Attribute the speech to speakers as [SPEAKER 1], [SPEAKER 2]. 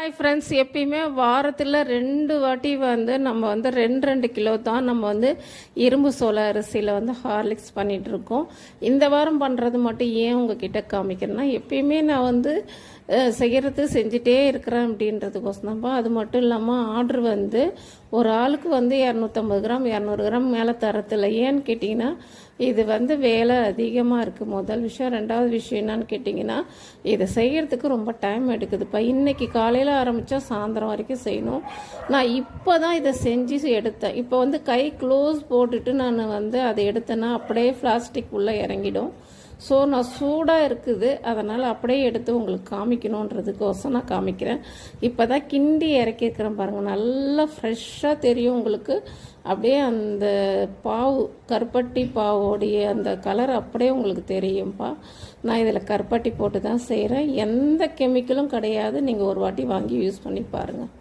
[SPEAKER 1] Hi friends, எப்பயுமே வாரத்தில் 2 வாட்டி நம்ம 2 கிலோ தான் நம்ம இரும்பு சோள அரிசியில் ஹார்லிக்ஸ் பண்ணிகிட்ருக்கோம். இந்த வாரம் பண்ணுறது மட்டும் ஏன் உங்ககிட்ட காமிக்கிறேன்னா, எப்பயுமே நான் செய்கிறது செஞ்சிட்டே இருக்கிறேன் அப்படின்றதுக்கோசம் தான்ப்பா. அது மட்டும் இல்லாமல் ஆர்டர் ஒரு ஆளுக்கு 250 கிராம் 200 கிராம் மேலே தரத்தில். ஏன்னு கேட்டிங்கன்னா, இது வேலை அதிகமாக இருக்குது. முதல் விஷயம். ரெண்டாவது விஷயம் என்னன்னு கேட்டிங்கன்னா, இதை செய்கிறதுக்கு ரொம்ப டைம் எடுக்குதுப்பா. இன்றைக்கி காலையில் ஆரம்பித்தா சாயந்தரம் வரைக்கும் செய்யணும். நான் இப்போ தான் இதை செஞ்சு எடுத்தேன். இப்போ கை க்ளோஸ் போட்டுட்டு நான் அதை எடுத்தேன்னா அப்படியே பிளாஸ்டிக் உள்ளே இறங்கிடும். ஸோ நான் சூடாக இருக்குது, அதனால் அப்படியே எடுத்து உங்களுக்கு காமிக்கணுன்றதுக்கோசம் நான் காமிக்கிறேன். இப்போ தான் கிண்டி இறக்கியிருக்கிறேன் பாருங்கள், நல்லா ஃப்ரெஷ்ஷாக தெரியும் உங்களுக்கு. அப்படியே அந்த பாவு, கருப்பட்டி பாவோடைய அந்த கலர் அப்படியே உங்களுக்கு தெரியும்ப்பா. நான் இதில் கருப்பட்டி போட்டு தான் செய்கிறேன். எந்த கெமிக்கலும் கிடையாது. நீங்கள் ஒரு வாட்டி வாங்கி யூஸ் பண்ணி பாருங்கள்.